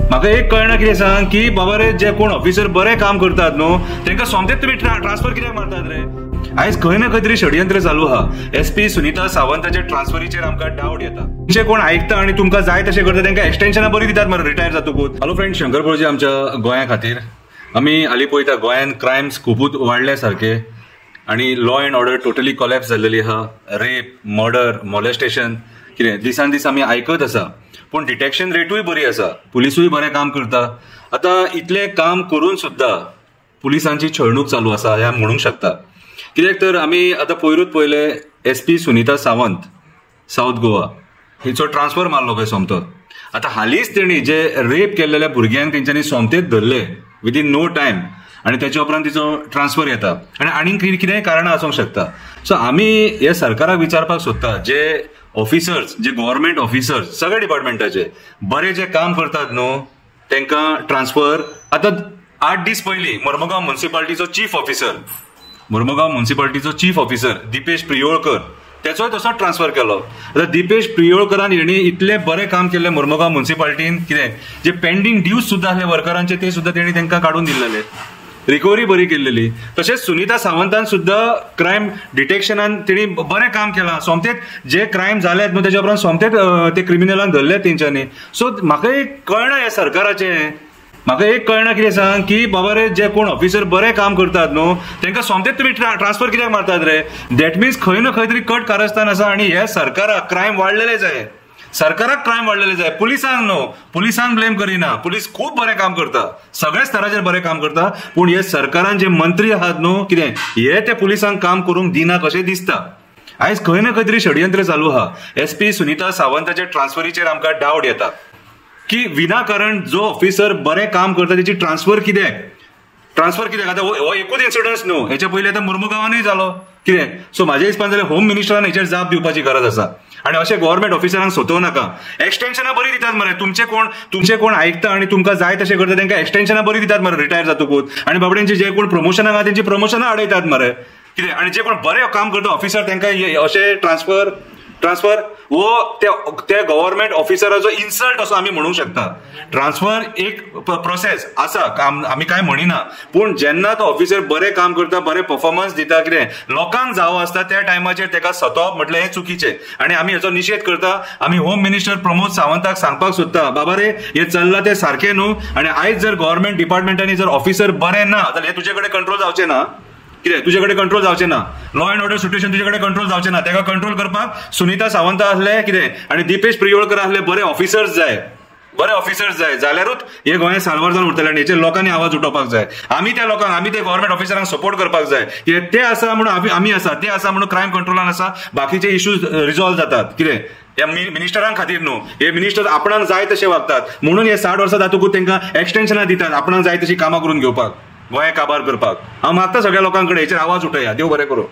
म्हाका एक कळना कितें सांग की बाबा रे जे कोण ऑफिसर बरे काम करतात न्हू तांकां सोमतेच तुम्ही ट्रान्सफर कित्याक मारतात रे? आयज खंय ना खंय तरी षडयंत्र चालू आहा। SP सुनीता सावंताच्या ट्रान्सफरीचेर आमकां डावट येता। जे कोण आयकता आणि तुमकां जाय तशें करता तांकां एक्सटेन्शनां बरी दितात मरे रिटायर जातकूच। हॅलो फ्रेंड, शंकर पळजी आमच्या गोंया खातीर आमी हालीं पळयता गोंयान क्रायम्स खूबच वाडले सारके आणि law and order totally collapse जाल्लेली आहा। रेप, मर्डर, मॉलेस्टेशन कितें दिसान दीस आमी आयकत आसा, पूण डिटेक्शन रेटूय बरी आसा, पुलिसूय बरें काम करता। आतां इतलें काम करून सुद्दां पुलिसांची छळणूक चालू आसा ह्या म्हणूंक शकता। कित्याक तर आमी आतां पयरूच पळयले SP सुनीता सावंत साऊथ गोवा हिचो ट्रान्सफर मारलो पळय सोमतो। आतां हालींच तेणी जे रेप केल्लेल्या भुरग्यांक तेंच्यांनी सोमतेच धरले विदीन नो टायम आणि त्याच्या उपरांत तिचो ट्रान्सफर येता आणि आनीक कितेंय कारणां आसूंक शकता। सो आमी हे सरकाराक विचारपाक सोदता, जे ऑफिसर्स, जे गव्हर्नमेंट ऑफिसर्स सगळ्या डिपार्टमेंटाचे बरे जे काम करतात न्हू तांकां ट्रान्सफर। आतां 8 दीस पयलीं मुर्मुगांव म्युनिसिपालिटीचो चीफ ऑफिसर दिपेश प्रियोळकर त्याचोय तसोच ट्रान्सफर केलो। आतां दिपेश प्रियोळकरान हेणी इतले बरें काम केल्लें मुर्मुगांव म्युनिसिपालिटीन, कितें जे पेंडींग ड्यूज सुद्दां आसले वर्करांचे ते सुद्दां तेणी तांकां काडून दिल्लेले, रिकवरी बरी केल्लेली। तशेंच सुनीता सावंतान सुद्दां क्रायम डिटेक्शनान तेणी बरें काम केलां। सोमतेच जे क्रायम जालेत न्हू तेच्या उपरांत सोमतेच ते क्रिमिनलांक धरले तेंच्यांनी। सो म्हाका एक कळना ह्या सरकाराचें, म्हाका एक कळना कितें सांग की बाबा रे जे कोण ऑफिसर बरें काम करतात न्हू तांकां सोमतेच तुम्ही ट्रान्सफर कित्याक मारतात रे? दॅट मिन्स खंय ना खंय तरी कट कारस्थान आसा आणि हे सरकाराक क्रायम वाडलेले जाय, सरकाराक क्रायम वाडलेले जाय, पुलिसांक न्हू। पुलिसांक ब्लेम करिना, पुलीस खूब बरें काम करता, सगळ्या स्तराचेर बरें काम करता, पूण हे सरकारान जे मंत्री आहात न्हू कितें हे ते पुलिसांक काम करूंक दिना कशें दिसता। आयज खंय ना खंय तरी षडयंत्र चालू आहा। SP सुनीता सावंताच्या ट्रान्सफरीचेर आमकां डावट येता की विनाकारण जो ऑफिसर बरें काम करता त्याची ट्रान्सफर कित्याक आतां हो एकूच इन्सिडन्स न्हू, हेच्या पयलीं आतां मुर्मुगांवानूय जालो कितें। सो म्हाज्या हिसपान जाल्यार होम मिनिस्टरान हेचेर जाप दिवपाची गरज आसा आणि अशें गव्हर्नमेंट ऑफिसरांक सोदूं नाका। एक्सटेन्शनां बरी दितात मरे, तुमचे कोण आयकता आणि तुमकां जाय तशें करता तांकां एक्सटेन्शनां बरी दितात मरे रिटायर जातकूच, आणि बाबड्यांचे जे कोण प्रमोशनाक आहा तेंची प्रमोशनां आडयतात मरे कितें, आणि जे कोण बरें काम करता ऑफिसर तांकां अशें ट्रान्सफर वो त्या गव्हर्नमेंट ऑफिसराचो इन्सल्ट असो आमी म्हणूंक शकता। ट्रान्सफर एक प्रोसेस आसा, आमी काय म्हणिना, पूण जेन्ना तो ऑफिसर बरें काम करता, बरें परफॉर्मन्स दिता, कितें लोकांक जावं आसता त्या टायमाचेर ताका सतोवप म्हटल्यार हें चुकीचें आणि आमी हेचो निशेध करता। आमी होम मिनिस्टर प्रमोद सावंताक सांगपाक सोदता, बाबा रे हें चल्लां तें सारकें न्हू, आणि आयज जर गव्हर्नमेंट डिपार्टमेंटांनी जर ऑफिसर बरें ना जाल्यार हें तुजे कडेन कंट्रोल जावचें ना, कितें तुजे कडेन कंट्रोल जावचें ना, लॉ अँड ऑर्डर सिच्युएशन तुजे कडेन कंट्रोल जावचें ना, ताका कंट्रोल करपाक सुनीता सावंत आसले कितें आणि दिपेश प्रियोळकर आसले बरे ऑफिसर्स जाय जाल्यारूच हे गोंय साल्वार जावन उरतलें आणि हेचेर लोकांनी आवाज उठोवपाक जाय। आमी त्या गव्हर्नमेंट ऑफिसरांक सपोर्ट करपाक जाय, कितें ते आसा म्हणून आमी आसा, ते आसा म्हणून क्रायम कंट्रोलान आसा, बाकीचे इश्यूज रिझॉल्व जातात कितें ह्या मिनिस्टरांक खातीर न्हू। हे मिनिस्टर आपणाक जाय तशें वागतात म्हणून हे 60 वर्सां जातकूच तांकां एक्सटेन्शनां दितात आपणाक जाय तशी कामां करून घेवपाक, गोंय काबार करपाक। हांव मागता सगळ्या लोकांकडे हेचेर आवाज उठया। देव बरें करूं।